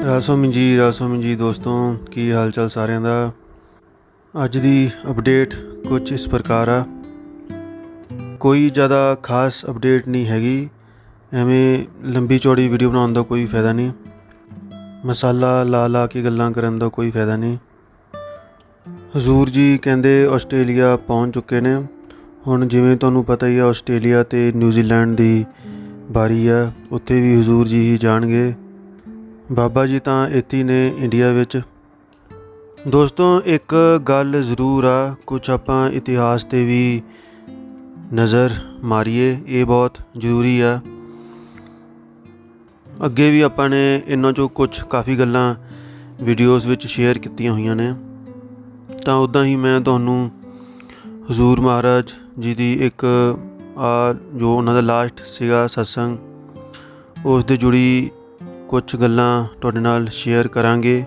ਰਾਸੋ ਜੀ ਦੋਸਤੋ, ਕੀ ਹਾਲ ਚਾਲ ਸਾਰਿਆਂ ਦਾ। ਅੱਜ ਦੀ ਅਪਡੇਟ ਕੁਝ ਇਸ ਪ੍ਰਕਾਰ ਆ। ਕੋਈ ਜ਼ਿਆਦਾ ਖਾਸ ਅਪਡੇਟ ਨਹੀਂ ਹੈਗੀ, ਐਵੇਂ ਲੰਬੀ ਚੌੜੀ ਵੀਡੀਓ ਬਣਾਉਣ ਦਾ ਕੋਈ ਫਾਇਦਾ ਨਹੀਂ, ਮਸਾਲਾ ਲਾ ਕੇ ਗੱਲਾਂ ਕਰਨ ਦਾ ਕੋਈ ਫਾਇਦਾ ਨਹੀਂ। ਹਜ਼ੂਰ ਜੀ ਕਹਿੰਦੇ ਆਸਟ੍ਰੇਲੀਆ ਪਹੁੰਚ ਚੁੱਕੇ ਨੇ। ਹੁਣ ਜਿਵੇਂ ਤੁਹਾਨੂੰ ਪਤਾ ਹੀ ਆ, ਆਸਟ੍ਰੇਲੀਆ ਅਤੇ ਨਿਊਜ਼ੀਲੈਂਡ ਦੀ ਵਾਰੀ ਆ, ਉੱਥੇ ਵੀ ਹਜ਼ੂਰ ਜੀ ਹੀ ਜਾਣਗੇ। ਬਾਬਾ ਜੀ ਤਾਂ ਇੱਥੇ ਹੀ ਨੇ ਇੰਡੀਆ ਵਿੱਚ। ਦੋਸਤੋ ਇੱਕ ਗੱਲ ਜ਼ਰੂਰ ਆ, ਕੁਛ ਆਪਾਂ ਇਤਿਹਾਸ 'ਤੇ ਵੀ ਨਜ਼ਰ ਮਾਰੀਏ, ਇਹ ਬਹੁਤ ਜ਼ਰੂਰੀ ਆ। ਅੱਗੇ ਵੀ ਆਪਾਂ ਨੇ ਇਹਨਾਂ 'ਚੋਂ ਕੁਛ ਕਾਫੀ ਗੱਲਾਂ ਵੀਡੀਓਜ਼ ਵਿੱਚ ਸ਼ੇਅਰ ਕੀਤੀਆਂ ਹੋਈਆਂ ਨੇ, ਤਾਂ ਉੱਦਾਂ ਹੀ ਮੈਂ ਤੁਹਾਨੂੰ ਹਜ਼ੂਰ ਮਹਾਰਾਜ ਜੀ ਦੀ ਇੱਕ ਜੋ ਉਹਨਾਂ ਦਾ ਲਾਸਟ ਸੀਗਾ ਸਤਸੰਗ, ਉਸ ਦੇ ਜੁੜੀ ਕੁਛ ਗੱਲਾਂ ਤੁਹਾਡੇ ਨਾਲ ਸ਼ੇਅਰ ਕਰਾਂਗੇ,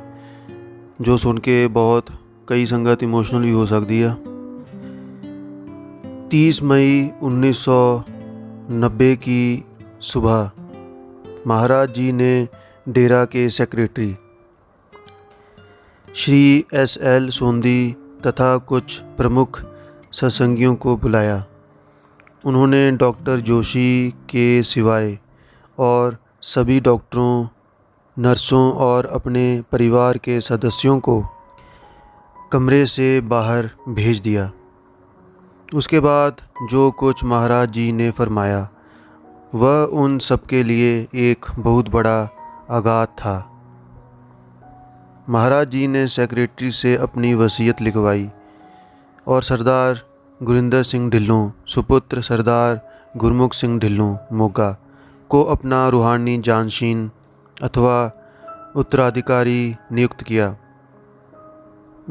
ਜੋ ਸੁਣ ਕੇ ਬਹੁਤ ਕਈ ਸੰਗਤ ਇਮੋਸ਼ਨਲ ਵੀ ਹੋ ਸਕਦੀ ਆ। 30 मई 1990 की सुबह महाराज जी ने डेरा के सेक्रेटरी श्री S.L. सोंदी तथा कुछ प्रमुख सत्संगियों को बुलाया। उन्होंने डॉक्टर जोशी के सिवाय और सभी डॉक्टरों, नर्सों और अपने परिवार के सदस्यों को कमरे से बाहर भेज दिया। उसके बाद जो कुछ महाराज जी ने फरमाया वह उन सबके लिए एक बहुत बड़ा आघात था। महाराज जी ने सेक्रेटरी से अपनी वसीयत लिखवाई और सरदार गुरिंदर सिंह ढिल्लों, सुपुत्र सरदार गुरमुख सिंह ढिल्लों मोगा को अपना रूहानी जानशीन अथवा उत्तराधिकारी नियुक्त किया।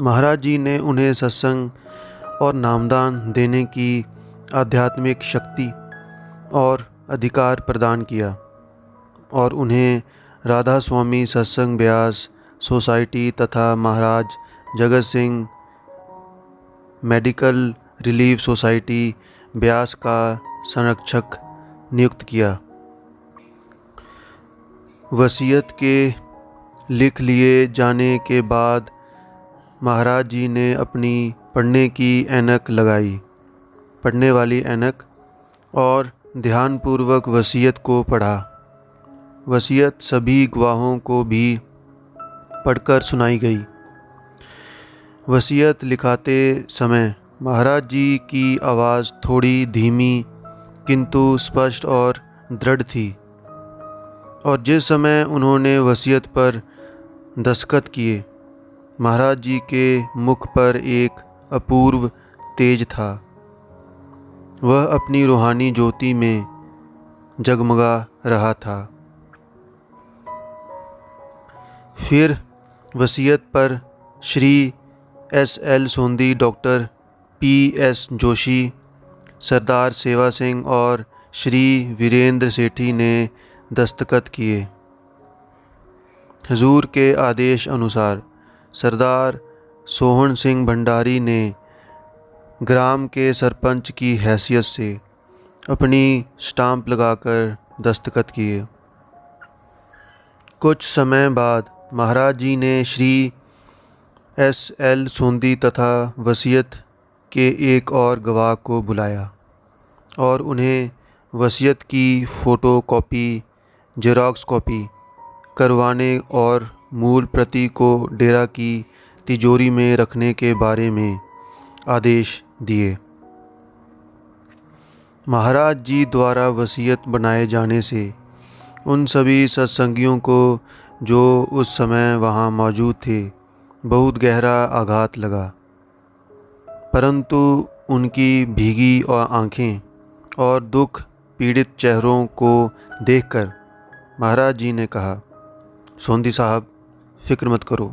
महाराज जी ने उन्हें सत्संग और नामदान देने की आध्यात्मिक शक्ति और अधिकार प्रदान किया और उन्हें राधा स्वामी सत्संग ब्यास सोसाइटी तथा महाराज Jagat Singh medical relief society Beas का संरक्षक नियुक्त किया। वसीयत के लिख लिए जाने के बाद महाराज जी ने अपनी पढ़ने की ऐनक लगाई, पढ़ने वाली ऐनक, और ध्यानपूर्वक वसीयत को पढ़ा। वसीयत सभी गवाहों को भी पढ़कर सुनाई गई। वसीयत लिखाते समय महाराज जी की आवाज़ थोड़ी धीमी किंतु स्पष्ट और दृढ़ थी, और जिस समय उन्होंने वसीयत पर दस्तखत किए महाराज जी के मुख पर एक अपूर्व तेज था। वह अपनी रूहानी ज्योति में जगमगा रहा था। फिर वसीयत पर Shri S.L. Sondhi, doctor P.S. Joshi, Sardar Sewa Singh और श्री वीरेंद्र सेठी ने दस्तखत किए। हजूर के आदेश अनुसार सरदार सोहन सिंह भंडारी ने ग्राम के सरपंच की हैसियत से अपनी स्टाम्प लगाकर दस्तखत किए। कुछ समय बाद महाराज जी ने श्री S.L. सोंदी तथा वसीयत के एक और गवाह को बुलाया और उन्हें वसीयत की फ़ोटो कॉपी, जेरॉक्स कॉपी करवाने और मूल प्रति को डेरा की तिजोरी में रखने के बारे में आदेश दिए। महाराज जी द्वारा वसीयत बनाए जाने से उन सभी सत्संगियों को जो उस समय वहाँ मौजूद थे बहुत गहरा आघात लगा, परंतु उनकी भीगी और आँखें और दुख पीड़ित चेहरों को देखकर महाराज जी ने कहा, सोंदी साहब फ़िक्र मत करो,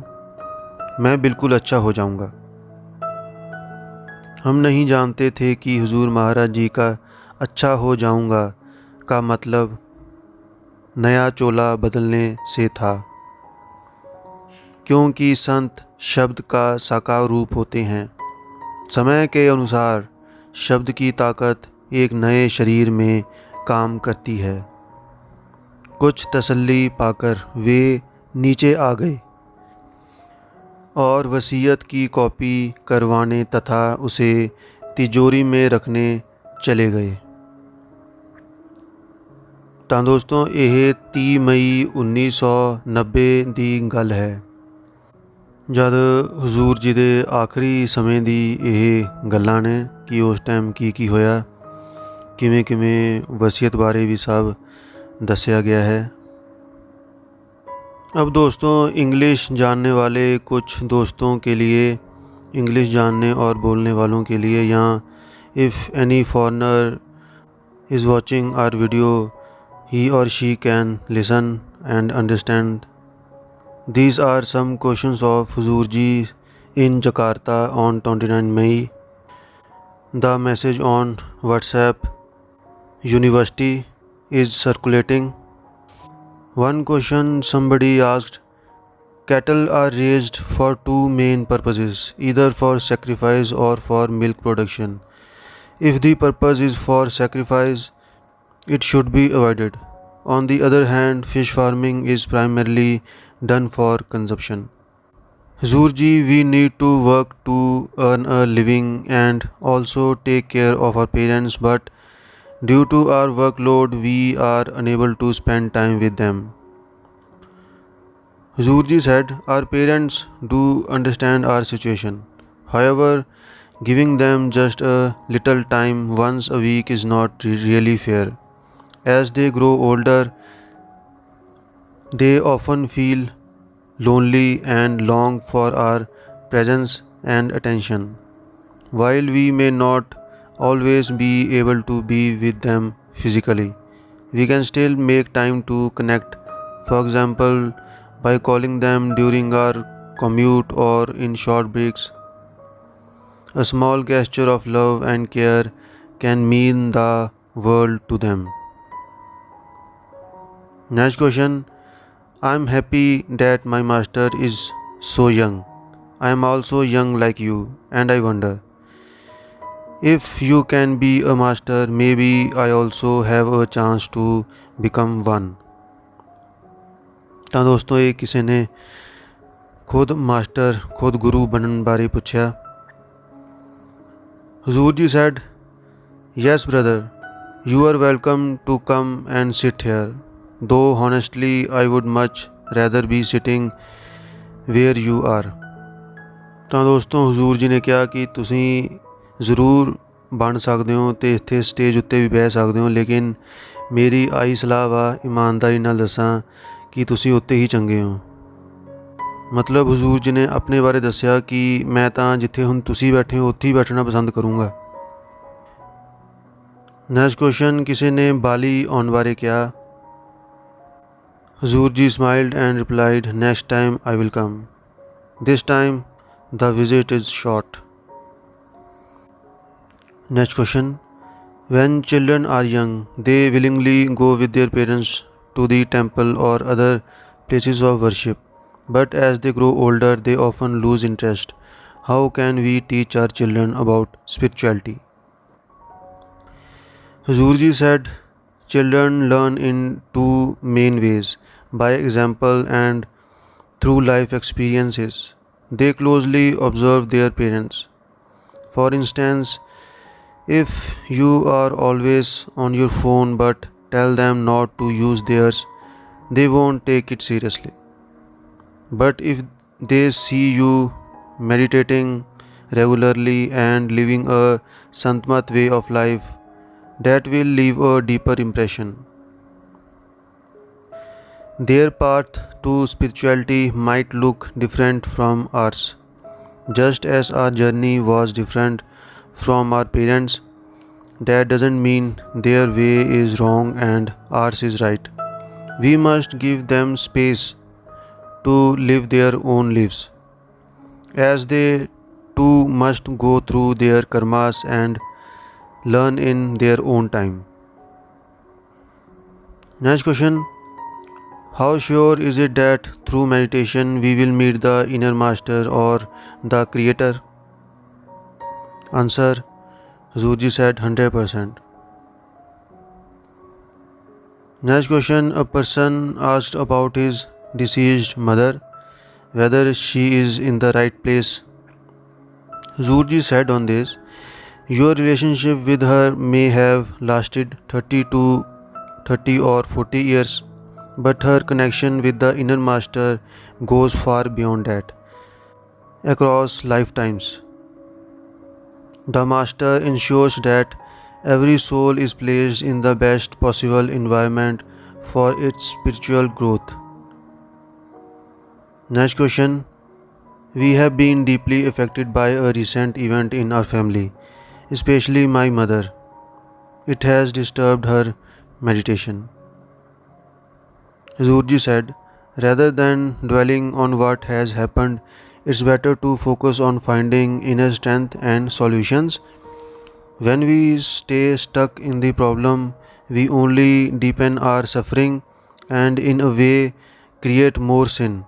मैं बिल्कुल अच्छा हो जाऊंगा। हम नहीं जानते थे कि हुजूर महाराज जी का अच्छा हो जाऊंगा का मतलब नया चोला बदलने से था, क्योंकि संत शब्द का साकार रूप होते हैं। समय के अनुसार शब्द की ताकत एक नए शरीर में काम करती है। कुछ तसल्ली पाकर वे नीचे आ गए और वसीयत की कॉपी करवाने तथा उसे तिजोरी में रखने चले गए। ਤਾਂ ਦੋਸਤੋ ਇਹ 30 ਮਈ 1990 ਦੀ ਗੱਲ ਹੈ, ਜਦ ਹਜ਼ੂਰ ਜੀ ਦੇ ਆਖਰੀ ਸਮੇਂ ਦੀ ਇਹ ਗੱਲਾਂ ਨੇ ਕਿ ਉਸ ਟਾਈਮ ਕੀ ਹੋਇਆ, ਕਿਵੇਂ ਕਿਵੇਂ ਵਸੀਅਤ ਬਾਰੇ ਵੀ ਸਭ ਦੱਸਿਆ गया है। अब दोस्तों इंग्लिश जानने वाले कुछ दोस्तों के लिए, इंग्लिश जानने और बोलने वालों के लिए, या if any foreigner is watching our video, he or she can listen and understand. These are some questions of Huzoor Ji in Jakarta on 29 May. The message on WhatsApp University is circulating. One question somebody asked: cattle are raised for two main purposes, either for sacrifice or for milk production. If the purpose is for sacrifice, it should be avoided. On the other hand, fish farming is primarily done for consumption. Huzoor ji, we need to work to earn a living and also take care of our parents, but due to our workload, we are unable to spend time with them. Huzoor ji said, our parents do understand our situation. However, giving them just a little time once a week is not really fair. As they grow older, they often feel lonely and long for our presence and attention. While we may not always be able to be with them physically, we can still make time to connect. For example, by calling them during our commute or in short breaks. A small gesture of love and care can mean the world to them. Next question: I am happy that my master is so young. I am also young like you, and I wonder if you can be a master, maybe I also have a chance to become one. ਤਾਂ ਦੋਸਤੋ ਇਹ ਕਿਸੇ ਨੇ ਖੁਦ master, ਖੁਦ ਗੁਰੂ ਬਣਨ ਬਾਰੇ ਪੁੱਛਿਆ। Huzoor ji said, yes brother, you are welcome to come and sit here. Though honestly I would much rather be sitting where you are. ਤਾਂ ਦੋਸਤੋ ਹਜ਼ੂਰ ਜੀ ਨੇ ਕਿਹਾ ਕਿ ਤੁਸੀਂ ਜ਼ਰੂਰ ਬਣ ਸਕਦੇ ਹੋ ਅਤੇ ਇੱਥੇ ਸਟੇਜ ਉੱਤੇ ਵੀ ਬਹਿ ਸਕਦੇ ਹੋ, ਲੇਕਿਨ ਮੇਰੀ ਆਈ ਸਲਾਹ ਵਾ, ਇਮਾਨਦਾਰੀ ਨਾਲ ਦੱਸਾਂ, ਕਿ ਤੁਸੀਂ ਉੱਤੇ ਹੀ ਚੰਗੇ ਹੋ। ਮਤਲਬ ਹਜ਼ੂਰ ਜੀ ਨੇ ਆਪਣੇ ਬਾਰੇ ਦੱਸਿਆ ਕਿ ਮੈਂ ਤਾਂ ਜਿੱਥੇ ਹੁਣ ਤੁਸੀਂ ਬੈਠੇ ਹੋ ਉੱਥੇ ਹੀ ਬੈਠਣਾ ਪਸੰਦ ਕਰੂੰਗਾ। ਨੈਕਸਟ ਕੁਐਸਚਨ, ਕਿਸੇ ਨੇ ਬਾਲੀ ਆਉਣ ਬਾਰੇ ਕਿਹਾ। Huzoor ji smiled and replied, next time I will come. This time the visit is short. Next question, when children are young, they willingly go with their parents to the temple or other places of worship. But as they grow older, they often lose interest. How can we teach our children about spirituality? Huzoor ji said, children learn in two main ways: by example and through life experiences. They closely observe their parents. For instance, if you are always on your phone but tell them not to use theirs, they won't take it seriously. But if they see you meditating regularly and living a Santmat way of life, that will leave a deeper impression. Their path to spirituality might look different from ours. Just as our journey was different from our parents, that doesn't mean their way is wrong and ours is right. We must give them space to live their own lives, as they too must go through their karmas and learn in their own time. Next question, how sure is it that through meditation we will meet the inner master or the creator? Answer, Huzoor ji said 100%. Next question, a person asked about his deceased mother, whether she is in the right place. Zurji said on this, your relationship with her may have lasted 30 or 40 years, but her connection with the inner master goes far beyond that, across lifetimes. The master ensures that every soul is placed in the best possible environment for its spiritual growth. Next question. We have been deeply affected by a recent event in our family, especially my mother. It has disturbed her meditation. Zurji said, rather than dwelling on what has happened, it's better to focus on finding inner strength and solutions. When we stay stuck in the problem, we only deepen our suffering and, in a way, create more sin.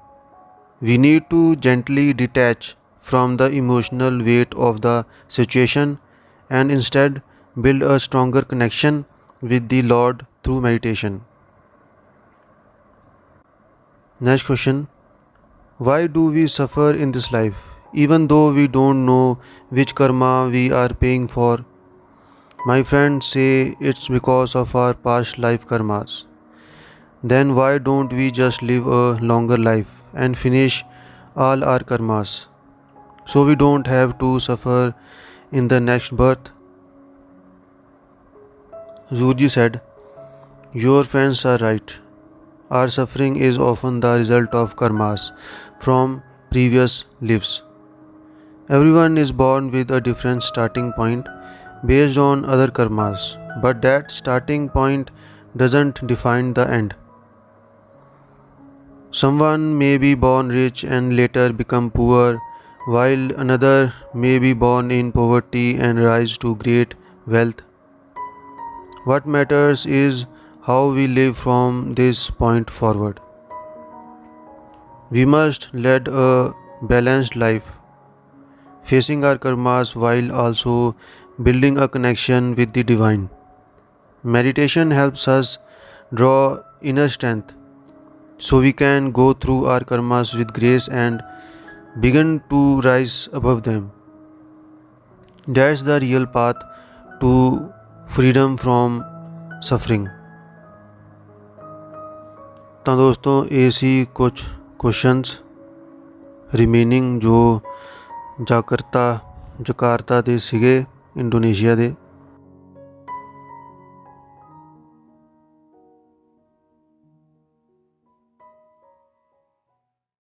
We need to gently detach from the emotional weight of the situation and instead build a stronger connection with the Lord through meditation. Next question. Why do we suffer in this life even though we don't know which karma we are paying for? My friends say it's because of our past life karmas. Then why don't we just live a longer life and finish all our karmas so we don't have to suffer in the next birth? Zurji said, your friends are right. Our suffering is often the result of karmas from previous lives. Everyone is born with a different starting point based on other karmas, but that starting point doesn't define the end. Someone may be born rich and later become poor, while another may be born in poverty and rise to great wealth. What matters is how we live from this point forward. We must lead a balanced life, facing our karmas while also building a connection with the divine. Meditation helps us draw inner strength so we can go through our karmas with grace and begin to rise above them. That's the real path to freedom from suffering. ਤਾਂ ਦੋਸਤੋ ਇਹ ਸੀ ਕੁਝ questions remaining ਜੋ Jakarta ਦੇ ਸੀਗੇ Indonesia ਦੇ।